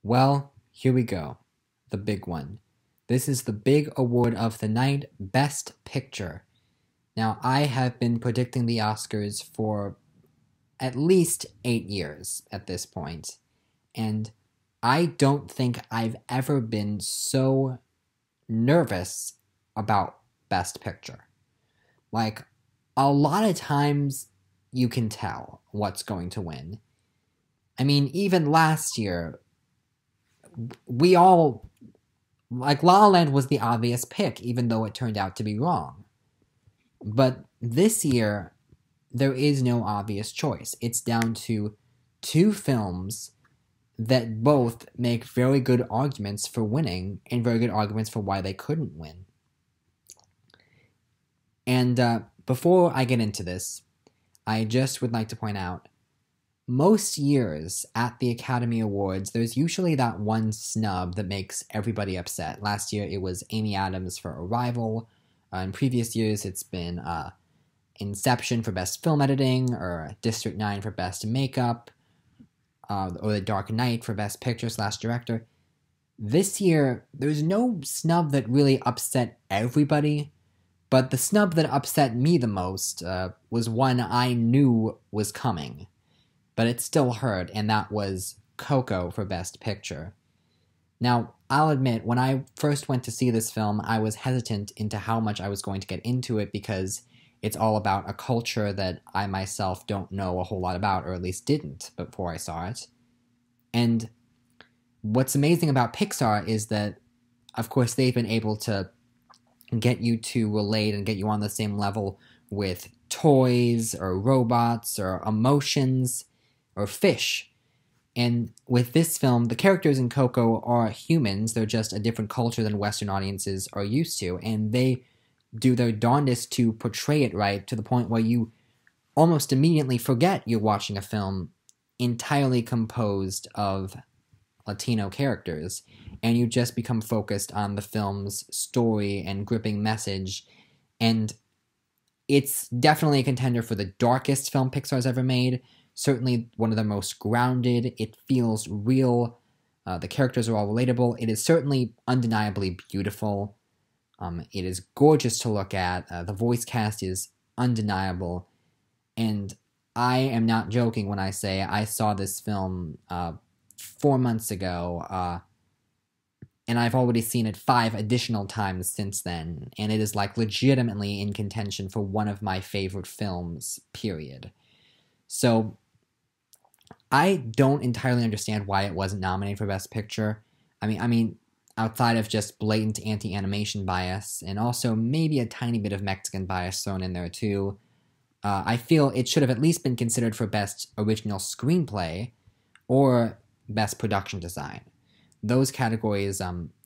Well, here we go. The big one. This is the big award of the night, Best Picture. Now, I have been predicting the Oscars for at least 8 years at this point, and I don't think I've ever been so nervous about Best Picture. Like, a lot of times you can tell what's going to win. I mean, even last year, we all like La La Land was the obvious pick, even though it turned out to be wrong. But this year, there is no obvious choice. It's down to two films that both make very good arguments for winning and very good arguments for why they couldn't win. And before I get into this, I just would like to point out most years at the Academy Awards, there's usually that one snub that makes everybody upset. Last year, it was Amy Adams for Arrival. In previous years, it's been Inception for Best Film Editing, or District 9 for Best Makeup, or The Dark Knight for Best Picture/Director. This year, there's no snub that really upset everybody, but the snub that upset me the most was one I knew was coming. But it still hurt, and that was Coco for Best Picture. Now, I'll admit, when I first went to see this film, I was hesitant into how much I was going to get into it because it's all about a culture that I myself don't know a whole lot about, or at least didn't before I saw it. And what's amazing about Pixar is that, of course, they've been able to get you to relate and get you on the same level with toys, or robots, or emotions, or fish. And with this film, the characters in Coco are humans. They're just a different culture than Western audiences are used to, and they do their darndest to portray it right to the point where you almost immediately forget you're watching a film entirely composed of Latino characters, and you just become focused on the film's story and gripping message. And it's definitely a contender for the darkest film Pixar's ever made. Certainly one of the most grounded. It feels real. The characters are all relatable. It is certainly undeniably beautiful. It is gorgeous to look at. The voice cast is undeniable. And I am not joking when I say I saw this film 4 months ago, and I've already seen it 5 additional times since then, and it is like legitimately in contention for one of my favorite films, period. So I don't entirely understand why it wasn't nominated for Best Picture. I mean, outside of just blatant anti-animation bias, and also maybe a tiny bit of Mexican bias thrown in there too, I feel it should have at least been considered for Best Original Screenplay or Best Production Design. Those categories,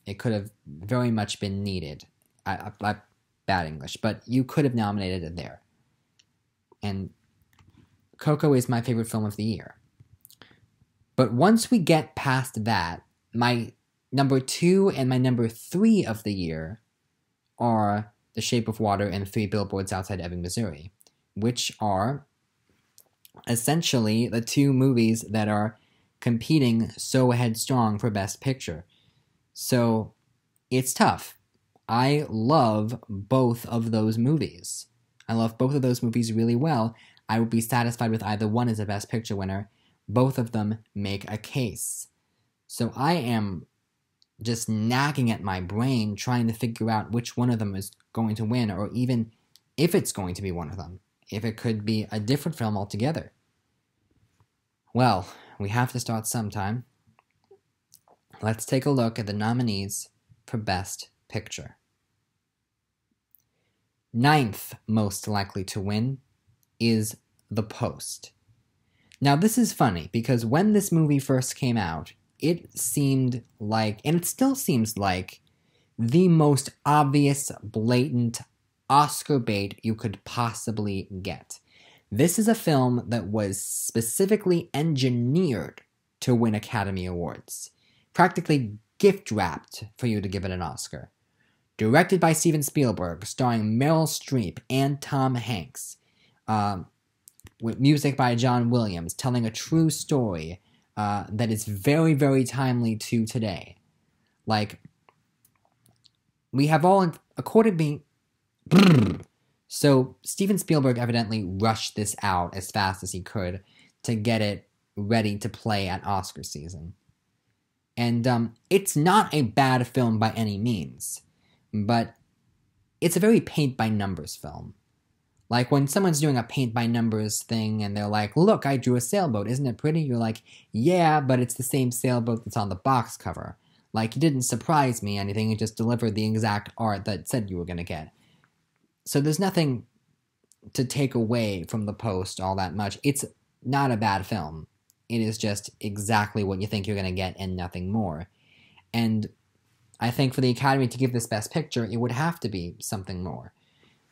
it could have very much been needed. Bad English, but you could have nominated it there. And Coco is my favorite film of the year. But once we get past that, my number 2 and my number 3 of the year are The Shape of Water and 3 Billboards Outside Ebbing, Missouri, which are essentially the two movies that are competing so headstrong for Best Picture. So it's tough. I love both of those movies. I love both of those movies really well. I would be satisfied with either one as a Best Picture winner. Both of them make a case. So I am just nagging at my brain trying to figure out which one of them is going to win, or even if it's going to be one of them. If it could be a different film altogether. Well, we have to start sometime. Let's take a look at the nominees for Best Picture. 9th most likely to win is The Post. Now, this is funny, because when this movie first came out, it seemed like, and it still seems like, the most obvious, blatant Oscar bait you could possibly get. This is a film that was specifically engineered to win Academy Awards. Practically gift-wrapped for you to give it an Oscar. Directed by Steven Spielberg, starring Meryl Streep and Tom Hanks. With music by John Williams, telling a true story that is very, very timely to today. Like, we have all, according to me, so Steven Spielberg evidently rushed this out as fast as he could to get it ready to play at Oscar season. And it's not a bad film by any means, but it's a very paint-by-numbers film. Like, when someone's doing a paint-by-numbers thing and they're like, look, I drew a sailboat, isn't it pretty? You're like, yeah, but it's the same sailboat that's on the box cover. Like, it didn't surprise me anything, it just delivered the exact art that said you were going to get. So there's nothing to take away from The Post all that much. It's not a bad film. It is just exactly what you think you're going to get and nothing more. And I think for the Academy to give this Best Picture, it would have to be something more.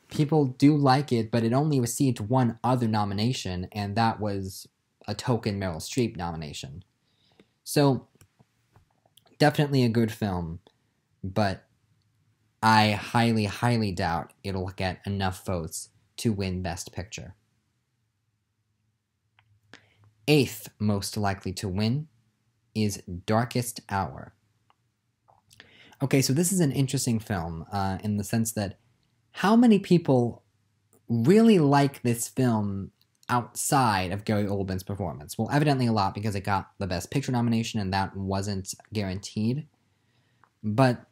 People do like it, but it only received one other nomination, and that was a token Meryl Streep nomination. So, definitely a good film, but I highly, highly doubt it'll get enough votes to win Best Picture. 8th most likely to win is Darkest Hour. Okay, so this is an interesting film in the sense that how many people really like this film outside of Gary Oldman's performance? Well, evidently a lot, because it got the Best Picture nomination and that wasn't guaranteed. But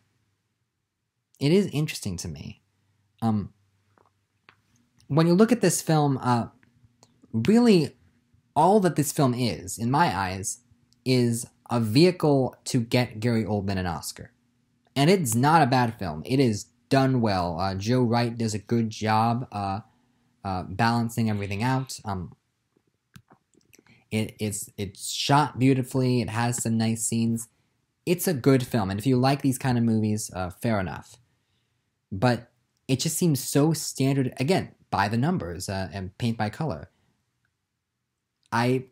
it is interesting to me. When you look at this film, really all that this film is, in my eyes, is a vehicle to get Gary Oldman an Oscar. And it's not a bad film. It is done well. Joe Wright does a good job balancing everything out. It's shot beautifully. It has some nice scenes. It's a good film, and if you like these kind of movies, fair enough. But it just seems so standard, again, by the numbers and paint by color. I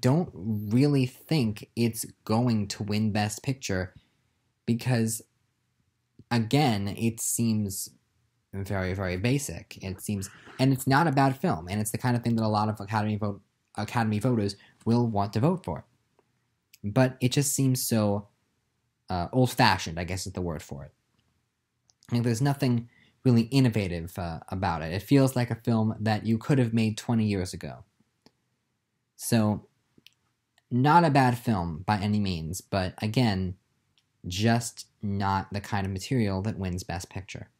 don't really think it's going to win Best Picture because, again, it seems very, very basic. It seems, and it's not a bad film, and it's the kind of thing that a lot of Academy voters will want to vote for. But it just seems so old-fashioned, I guess is the word for it. And there's nothing really innovative about it. It feels like a film that you could have made 20 years ago. So, not a bad film by any means, but again, just not the kind of material that wins Best Picture.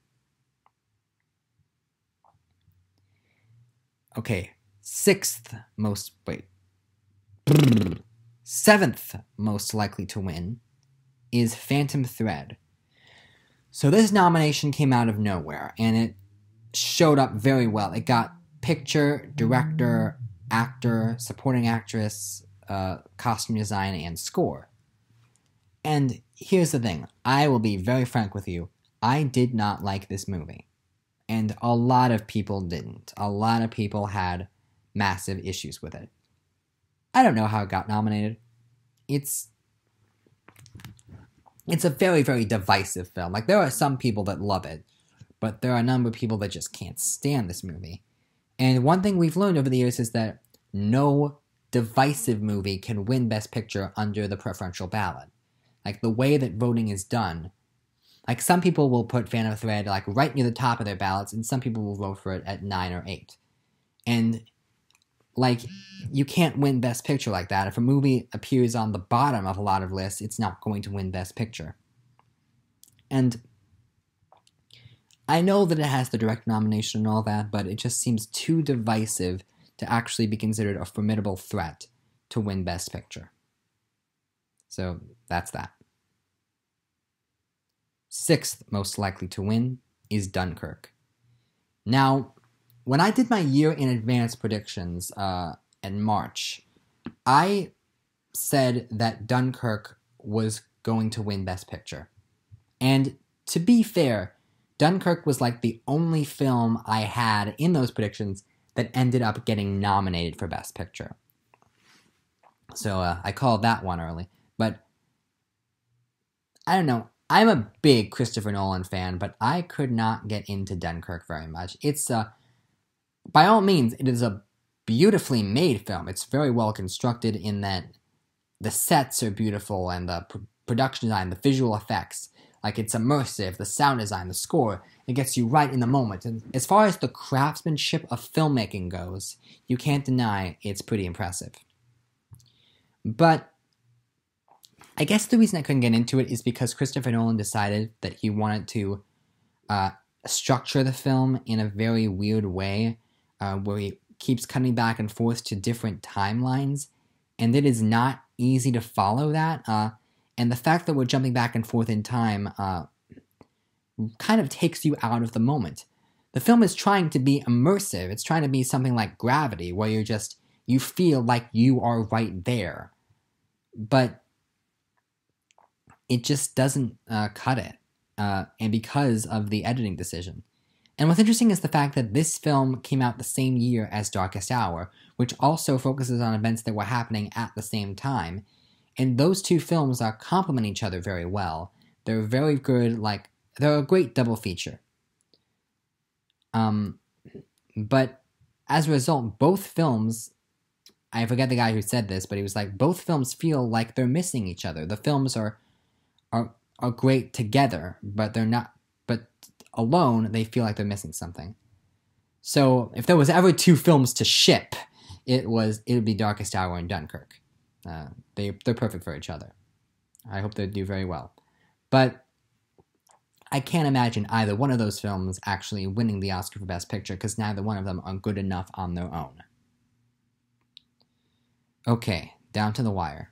Okay, 7th most likely to win is Phantom Thread. So this nomination came out of nowhere, and it showed up very well. It got picture, director, actor, supporting actress, costume design, and score. And here's the thing. I will be very frank with you. I did not like this movie. And a lot of people didn't. A lot of people had massive issues with it. I don't know how it got nominated. It's a very, very divisive film. Like, there are some people that love it, but there are a number of people that just can't stand this movie. And one thing we've learned over the years is that no divisive movie can win Best Picture under the preferential ballot. Like, the way that voting is done, like, some people will put Phantom Thread, like, right near the top of their ballots, and some people will vote for it at 9 or 8. And, like, you can't win Best Picture like that. If a movie appears on the bottom of a lot of lists, it's not going to win Best Picture. And I know that it has the direct nomination and all that, but it just seems too divisive to actually be considered a formidable threat to win Best Picture. So, that's that. 6th most likely to win is Dunkirk. Now, when I did my year in advance predictions in March, I said that Dunkirk was going to win Best Picture. And to be fair, Dunkirk was like the only film I had in those predictions that ended up getting nominated for Best Picture. So I called that one early. But I don't know. I'm a big Christopher Nolan fan, but I could not get into Dunkirk very much. It's by all means, it is a beautifully made film. It's very well constructed in that the sets are beautiful and the production design, the visual effects, like it's immersive, the sound design, the score, it gets you right in the moment. And as far as the craftsmanship of filmmaking goes, you can't deny it's pretty impressive. But I guess the reason I couldn't get into it is because Christopher Nolan decided that he wanted to structure the film in a very weird way, where he keeps cutting back and forth to different timelines, and it is not easy to follow that. And the fact that we're jumping back and forth in time kind of takes you out of the moment. The film is trying to be immersive. It's trying to be something like Gravity, where you feel like you are right there. But it just doesn't cut it, and because of the editing decision. And what's interesting is the fact that this film came out the same year as Darkest Hour, which also focuses on events that were happening at the same time. And those two films complement each other very well. They're very good, they're a great double feature. But as a result, both films, I forget the guy who said this, but he was like, both films feel like they're missing each other. The films are great together, but they're not, but alone, they feel like they're missing something. So if there was ever two films to ship, it would be Darkest Hour and Dunkirk. They're perfect for each other. I hope they do very well. But I can't imagine either one of those films actually winning the Oscar for Best Picture, because neither one of them are good enough on their own. Okay, down to the wire.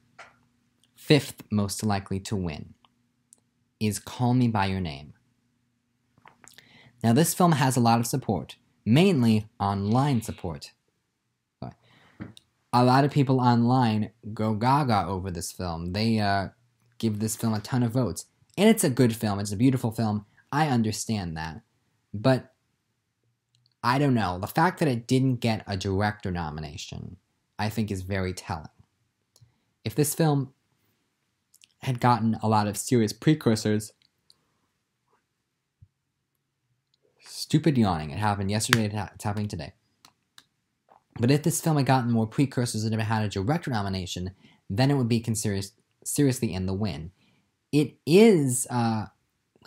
Fifth most likely to win is Call Me By Your Name. Now, this film has a lot of support, mainly online support. A lot of people online go gaga over this film. They give this film a ton of votes. And it's a good film. It's a beautiful film. I understand that. But I don't know. The fact that it didn't get a director nomination, I think, is very telling. If this film had gotten a lot of serious precursors... Stupid yawning. It happened yesterday. It's happening today. But if this film had gotten more precursors and it had a director nomination, then it would be considered seriously in the win. It is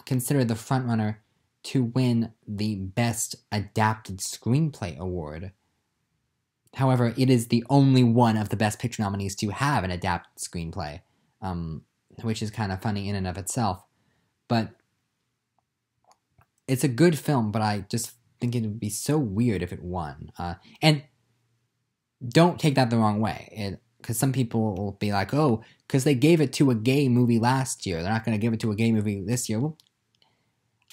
considered the frontrunner to win the Best Adapted Screenplay Award. However, it is the only one of the Best Picture nominees to have an adapted screenplay, which is kind of funny in and of itself. But it's a good film, but I just think it would be so weird if it won. And don't take that the wrong way, because some people will be like, oh, because they gave it to a gay movie last year, they're not going to give it to a gay movie this year. Well,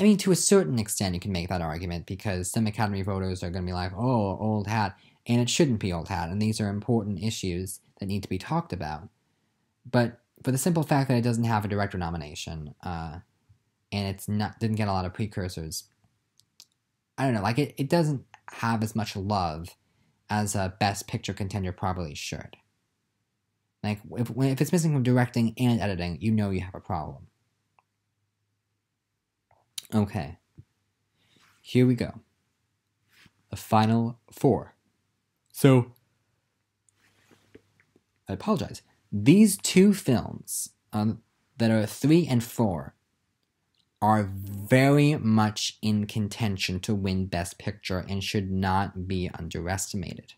I mean, to a certain extent you can make that argument, because some Academy voters are going to be like, oh, old hat, and it shouldn't be old hat, and these are important issues that need to be talked about. But for the simple fact that it doesn't have a director nomination, and didn't get a lot of precursors, I don't know, like it doesn't have as much love as a Best Picture contender probably should. Like, if it's missing from directing and editing, you know you have a problem. Okay. Here we go. The final four. So, I apologize. These two films that are 3 and 4 are very much in contention to win Best Picture and should not be underestimated.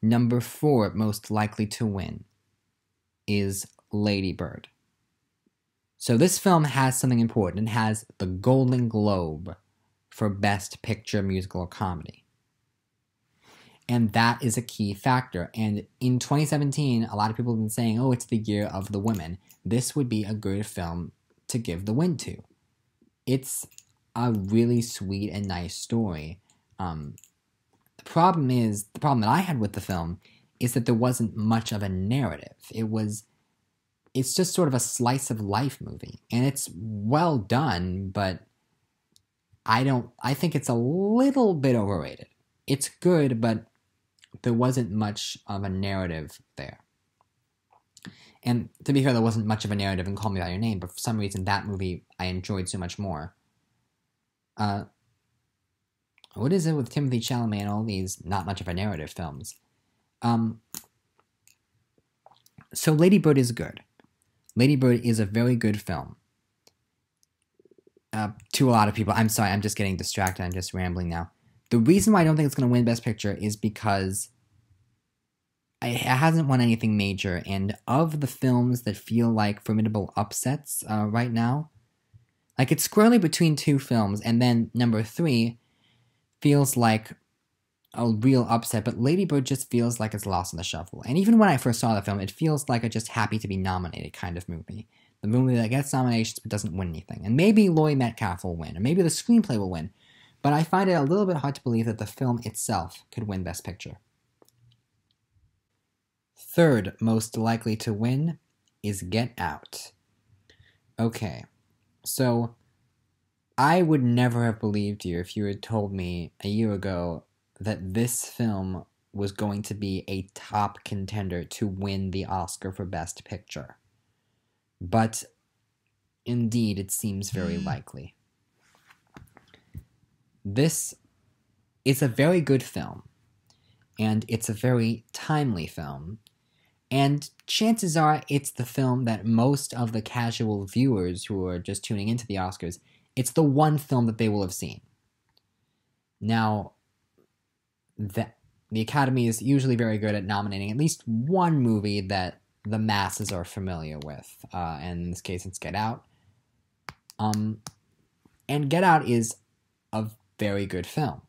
Number 4 most likely to win is Lady Bird. So this film has something important. It has the Golden Globe for Best Picture Musical or Comedy. And that is a key factor. And in 2017, a lot of people have been saying, oh, it's the year of the women. This would be a good film to give the win to. It's a really sweet and nice story. The problem that I had with the film is that there wasn't much of a narrative. It's just sort of a slice of life movie. And it's well done, but I think it's a little bit overrated. It's good, but there wasn't much of a narrative there. And to be fair, there wasn't much of a narrative in Call Me By Your Name, but for some reason that movie I enjoyed so much more. what is it with Timothy Chalamet and all these not much of a narrative films? So Lady Bird is good. Lady Bird is a very good film. To a lot of people. I'm sorry, I'm just getting distracted. I'm just rambling now. The reason why I don't think it's going to win Best Picture is because it hasn't won anything major, and of the films that feel like formidable upsets right now, like it's squarely between two films, and then number 3 feels like a real upset, but Lady Bird just feels like it's lost in the shuffle. And even when I first saw the film, it feels like a just happy to be nominated kind of movie. The movie that gets nominations but doesn't win anything. And maybe Laurie Metcalf will win, or maybe the screenplay will win, but I find it a little bit hard to believe that the film itself could win Best Picture. Third most likely to win is Get Out. Okay, so I would never have believed you if you had told me a year ago that this film was going to be a top contender to win the Oscar for Best Picture. But indeed, it seems very likely. This is a very good film, and it's a very timely film, and chances are it's the film that most of the casual viewers who are just tuning into the Oscars, it's the one film that they will have seen. Now, the Academy is usually very good at nominating at least one movie that the masses are familiar with, and in this case it's Get Out. And Get Out is a very good film.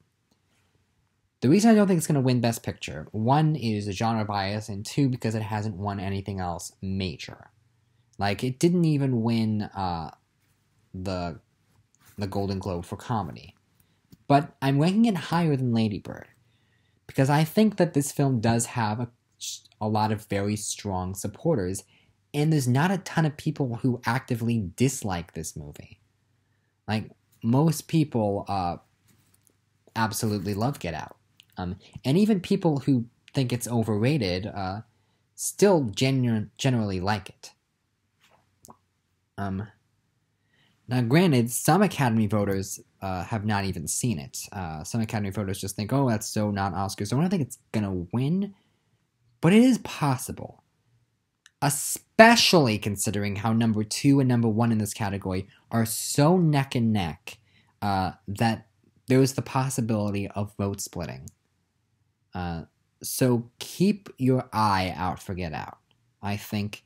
The reason I don't think it's going to win Best Picture, 1 is a genre bias, and 2 because it hasn't won anything else major. Like, it didn't even win the Golden Globe for comedy. But I'm ranking it higher than Lady Bird, because I think that this film does have a lot of very strong supporters, and there's not a ton of people who actively dislike this movie. Like, most people absolutely love Get Out. And even people who think it's overrated still generally like it. Now, granted, some Academy voters have not even seen it. Some Academy voters just think, oh, that's so not Oscars. So I don't think it's going to win, but it is possible. Especially considering how number 2 and number 1 in this category are so neck and neck that there is the possibility of vote splitting. So keep your eye out for Get Out. I think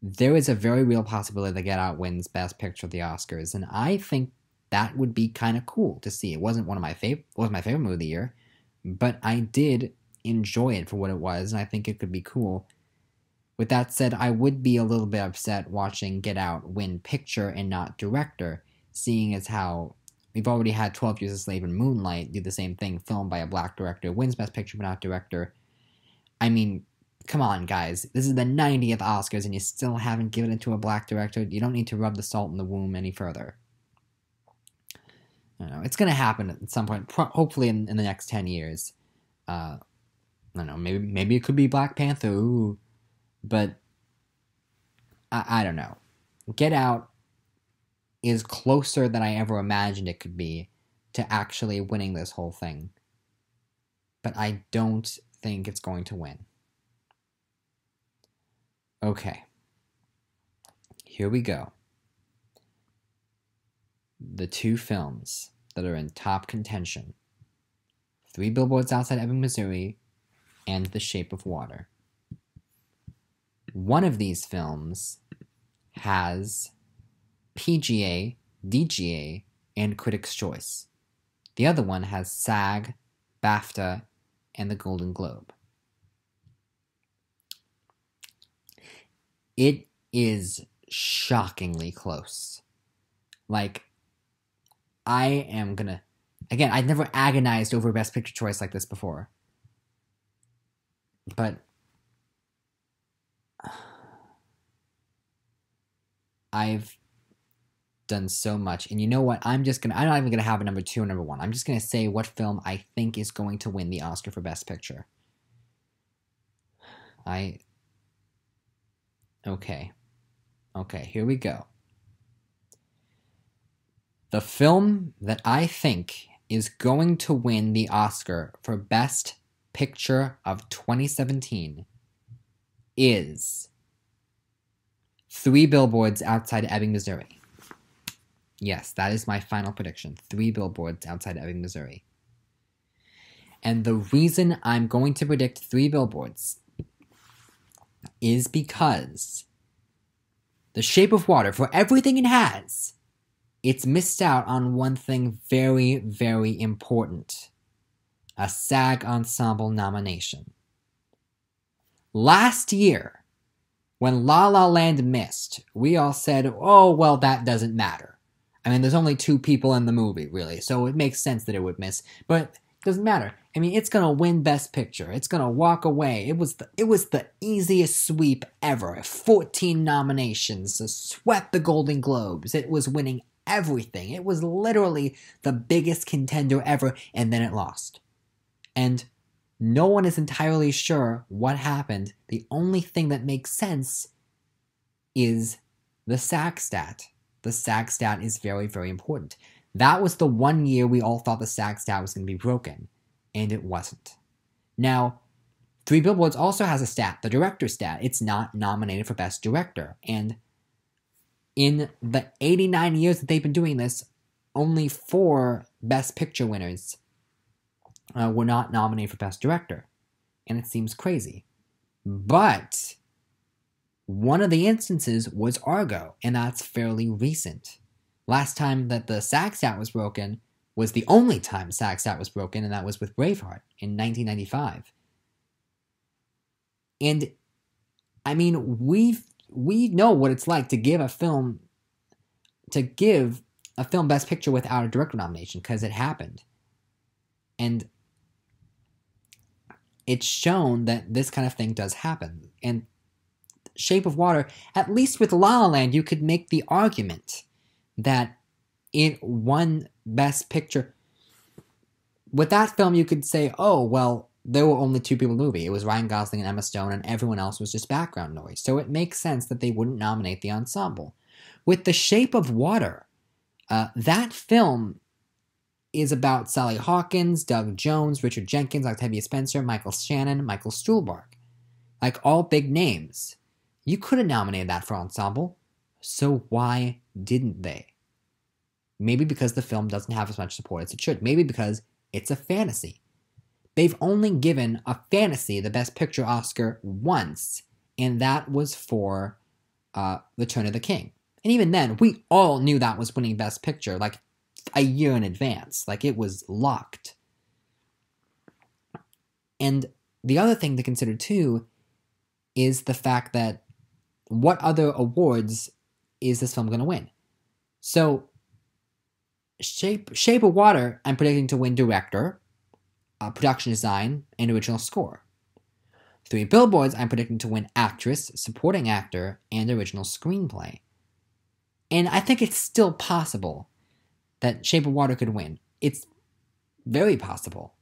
there is a very real possibility that Get Out wins Best Picture at the Oscars, and I think that would be kind of cool to see. It wasn't my favorite movie of the year, but I did enjoy it for what it was, and I think it could be cool. With that said, I would be a little bit upset watching Get Out win Picture and not Director, seeing as how we've already had 12 Years a Slave and Moonlight do the same thing, filmed by a black director, wins Best Picture but not Director. I mean, come on, guys. This is the 90th Oscars and you still haven't given it to a black director. You don't need to rub the salt in the wound any further. I don't know. It's going to happen at some point, hopefully in the next 10 years. I don't know. Maybe it could be Black Panther. Ooh. But I don't know. Get Out is closer than I ever imagined it could be to actually winning this whole thing. But I don't think it's going to win. Okay. Here we go. The 2 films that are in top contention. 3 Billboards Outside Ebbing, Missouri, and The Shape of Water. One of these films has PGA, DGA, and Critics' Choice. The other one has SAG, BAFTA, and the Golden Globe. It is shockingly close. Like, I am gonna... Again, I've never agonized over Best Picture choice like this before. But I've done so much. And you know what? I'm not even gonna have a number 2 or number 1. I'm just gonna say what film I think is going to win the Oscar for Best Picture. Okay, here we go. The film that I think is going to win the Oscar for Best Picture of 2017 is Three Billboards Outside Ebbing, Missouri. Yes, that is my final prediction. Three Billboards Outside Ebbing, Missouri. And the reason I'm going to predict Three Billboards is because The Shape of Water, for everything it has, it's missed out on one thing very, very important. A SAG Ensemble nomination. Last year, when La La Land missed, we all said, oh, well, that doesn't matter. I mean, there's only two people in the movie, really, so it makes sense that it would miss. But it doesn't matter. I mean, it's gonna win Best Picture. It's gonna walk away. It was the easiest sweep ever. 14 nominations. It swept the Golden Globes. It was winning everything. It was literally the biggest contender ever, and then it lost. And no one is entirely sure what happened. The only thing that makes sense is the SAG stat. The SAG stat is very, very important. That was the one year we all thought the SAG stat was going to be broken, and it wasn't. Now, Three Billboards also has a stat, the director stat. It's not nominated for Best Director, and in the 89 years that they've been doing this, only 4 Best Picture winners were not nominated for Best Director, and it seems crazy. But one of the instances was Argo, and that's fairly recent. Last time that the SAG stat was broken was the only time SAG stat was broken, and that was with Braveheart in 1995. And, I mean, we know what it's like to give a film Best Picture without a director nomination, because it happened. And it's shown that this kind of thing does happen. And Shape of Water, at least with La La Land, you could make the argument that it won Best Picture. With that film, you could say, oh, well, there were only 2 people in the movie. It was Ryan Gosling and Emma Stone, and everyone else was just background noise. So it makes sense that they wouldn't nominate the ensemble. With The Shape of Water, that film is about Sally Hawkins, Doug Jones, Richard Jenkins, Octavia Spencer, Michael Shannon, Michael Stuhlbarg. Like, all big names. You could have nominated that for ensemble, so why didn't they? Maybe because the film doesn't have as much support as it should. Maybe because it's a fantasy. They've only given a fantasy the Best Picture Oscar once, and that was for Return of the King. And even then, we all knew that was winning Best Picture, like, a year in advance. Like, it was locked. And the other thing to consider, too, is the fact that what other awards is this film going to win? So, Shape of Water, I'm predicting to win Director, Production Design, and Original Score. Three Billboards, I'm predicting to win Actress, Supporting Actor, and Original Screenplay. And I think it's still possible that Shape of Water could win. It's very possible.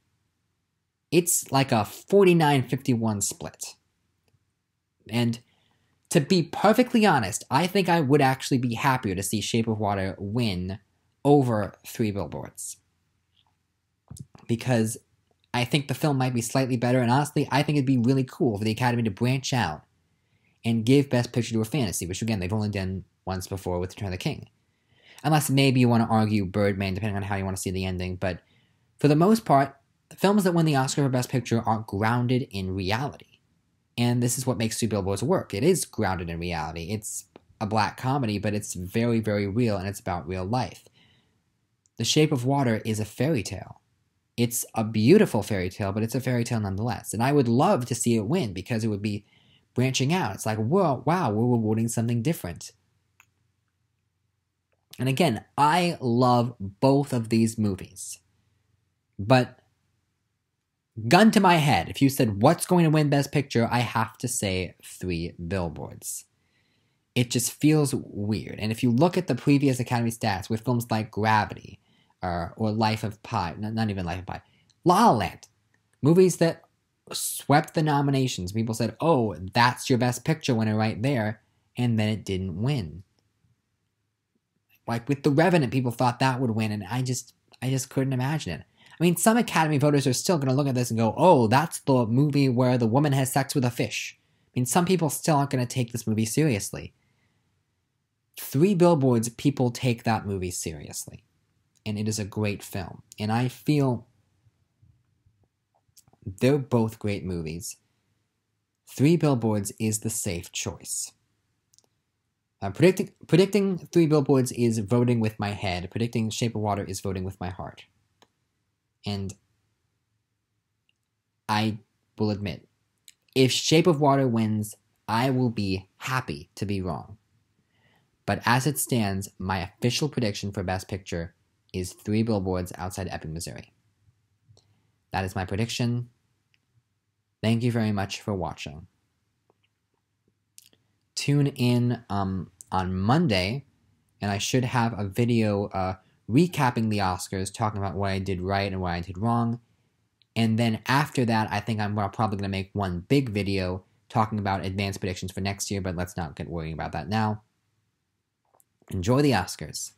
It's like a 49-51 split. And to be perfectly honest, I think I would actually be happier to see Shape of Water win over Three Billboards. Because I think the film might be slightly better, and honestly, I think it'd be really cool for the Academy to branch out and give Best Picture to a fantasy, which again, they've only done once before with Return of the King. Unless maybe you want to argue Birdman, depending on how you want to see the ending, but for the most part, films that win the Oscar for Best Picture are grounded in reality. And this is what makes Three Billboards work. It is grounded in reality. It's a black comedy, but it's very, very real, and it's about real life. The Shape of Water is a fairy tale. It's a beautiful fairy tale, but it's a fairy tale nonetheless. And I would love to see it win, because it would be branching out. It's like, wow, we're rewarding something different. And again, I love both of these movies. But gun to my head, if you said, what's going to win Best Picture, I have to say Three Billboards. It just feels weird. And if you look at the previous Academy stats with films like Gravity, or Life of Pi, not even Life of Pi, La La Land, movies that swept the nominations, people said, oh, that's your Best Picture winner right there, and then it didn't win. Like with The Revenant, people thought that would win, and I just I just couldn't imagine it. I mean, some Academy voters are still going to look at this and go, oh, that's the movie where the woman has sex with a fish. I mean, some people still aren't going to take this movie seriously. 3 Billboards, people take that movie seriously. And it is a great film. And I feel they're both great movies. 3 Billboards is the safe choice. Predicting 3 Billboards is voting with my head. Predicting Shape of Water is voting with my heart. And I will admit, if Shape of Water wins, I will be happy to be wrong. But as it stands, my official prediction for Best Picture is 3 Billboards Outside Ebbing, Missouri. That is my prediction. Thank you very much for watching. Tune in on Monday, and I should have a video recapping the Oscars, talking about what I did right and what I did wrong. And then after that, I think I'm probably going to make one big video talking about advanced predictions for next year, but let's not get worrying about that now. Enjoy the Oscars.